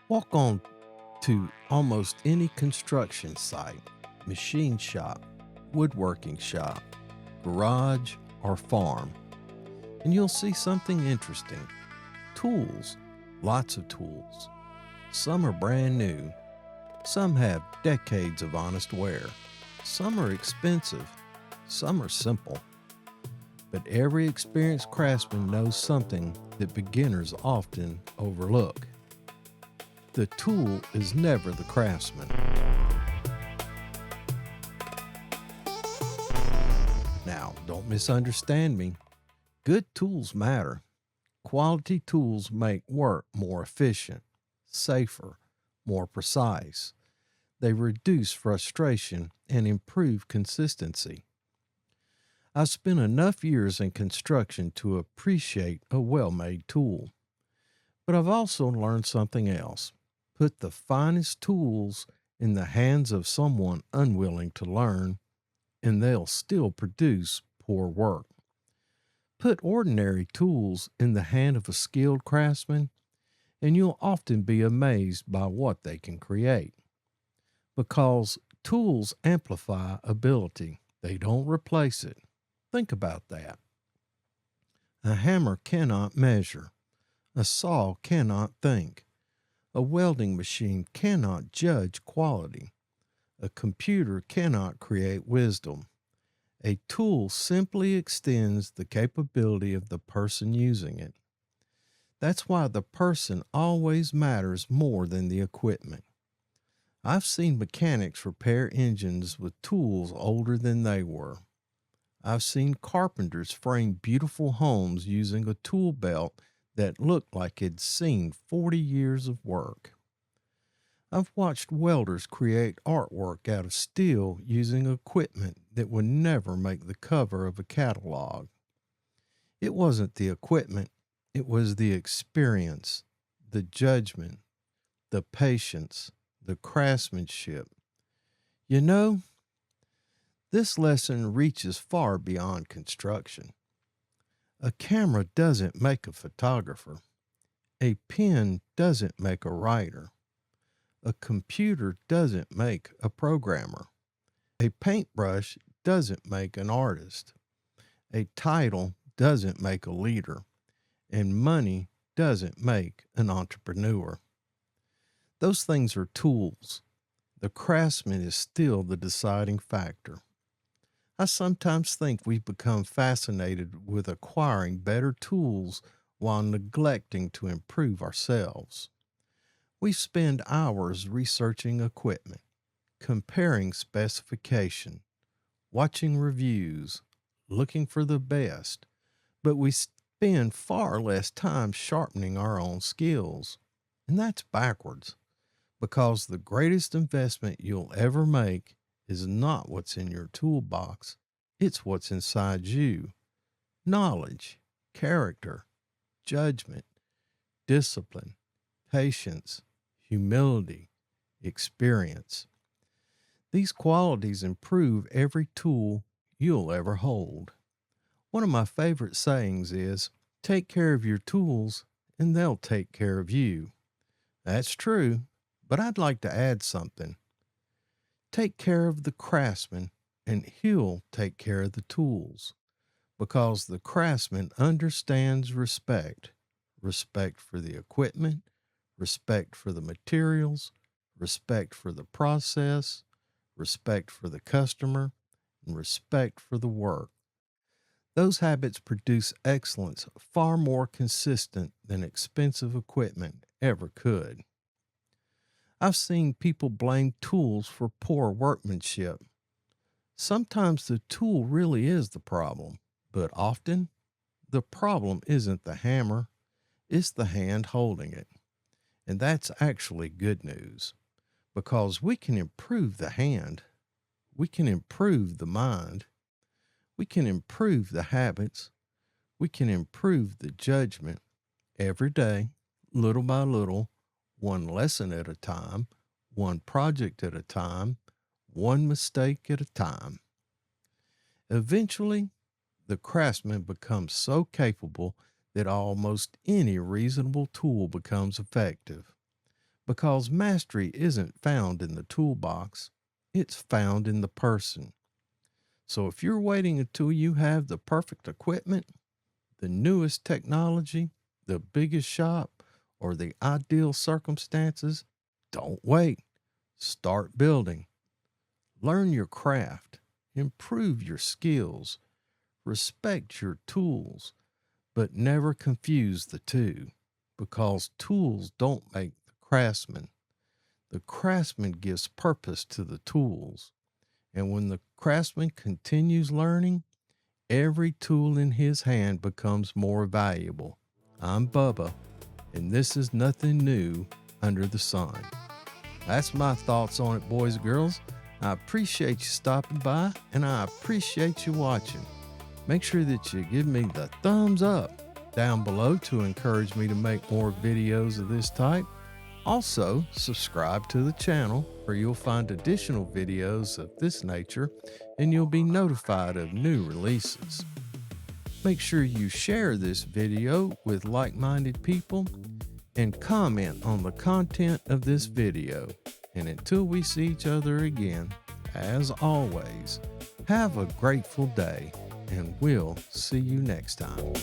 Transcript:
Walk on to almost any construction site, machine shop, woodworking shop, garage, or farm, and you'll see something interesting. Tools, lots of tools. Some are brand new, some have decades of honest wear, some are expensive, some are simple. But every experienced craftsman knows something that beginners often overlook. The tool is never the craftsman. Now, don't misunderstand me. Good tools matter. Quality tools make work more efficient, safer, more precise. They reduce frustration and improve consistency. I've spent enough years in construction to appreciate a well made tool. But I've also learned something else. Put the finest tools in the hands of someone unwilling to learn, and they'll still produce poor work. Put ordinary tools in the hand of a skilled craftsman, and you'll often be amazed by what they can create. Because tools amplify ability, they don't replace it. Think about that. A hammer cannot measure, a saw cannot think. A welding machine cannot judge quality. A computer cannot create wisdom. A tool simply extends the capability of the person using it. That's why the person always matters more than the equipment. I've seen mechanics repair engines with tools older than they were. I've seen carpenters frame beautiful homes using a tool belt that looked like it'd seen 40 years of work. I've watched welders create artwork out of steel using equipment that would never make the cover of a catalog. It wasn't the equipment, it was the experience, the judgment, the patience, the craftsmanship. You know, this lesson reaches far beyond construction. A camera doesn't make a photographer. A pen doesn't make a writer. A computer doesn't make a programmer. A paintbrush doesn't make an artist. A title doesn't make a leader. And money doesn't make an entrepreneur. Those things are tools. The craftsman is still the deciding factor. I sometimes think we've become fascinated with acquiring better tools while neglecting to improve ourselves. We spend hours researching equipment, comparing specification, watching reviews, looking for the best, but we spend far less time sharpening our own skills. And that's backwards, because the greatest investment you'll ever make is not what's in your toolbox, it's what's inside you. Knowledge, character, judgment, discipline, patience, humility, experience. These qualities improve every tool you'll ever hold. One of my favorite sayings is, take care of your tools and they'll take care of you. That's true, but I'd like to add something. Take care of the craftsman and he'll take care of the tools, because the craftsman understands respect, respect for the equipment, respect for the materials, respect for the process, respect for the customer, and respect for the work. Those habits produce excellence far more consistent than expensive equipment ever could. I've seen people blame tools for poor workmanship. Sometimes the tool really is the problem, but often the problem isn't the hammer, it's the hand holding it. And that's actually good news, because we can improve the hand, we can improve the mind, we can improve the habits, we can improve the judgment every day, little by little, one lesson at a time, one project at a time, one mistake at a time. Eventually, the craftsman becomes so capable that almost any reasonable tool becomes effective, because mastery isn't found in the toolbox, it's found in the person. So if you're waiting until you have the perfect equipment, the newest technology, the biggest shop, or the ideal circumstances, don't wait. Start building. Learn your craft. Improve your skills. Respect your tools, but never confuse the two, because tools don't make the craftsman. The craftsman gives purpose to the tools. And when the craftsman continues learning, every tool in his hand becomes more valuable. I'm Bubba, and this is nothing new under the sun. That's my thoughts on it, boys and girls. I appreciate you stopping by, and I appreciate you watching. Make sure that you give me the thumbs up down below to encourage me to make more videos of this type. Also, subscribe to the channel where you'll find additional videos of this nature, and you'll be notified of new releases. Make sure you share this video with like-minded people and comment on the content of this video. And until we see each other again, as always, have a grateful day, and we'll see you next time.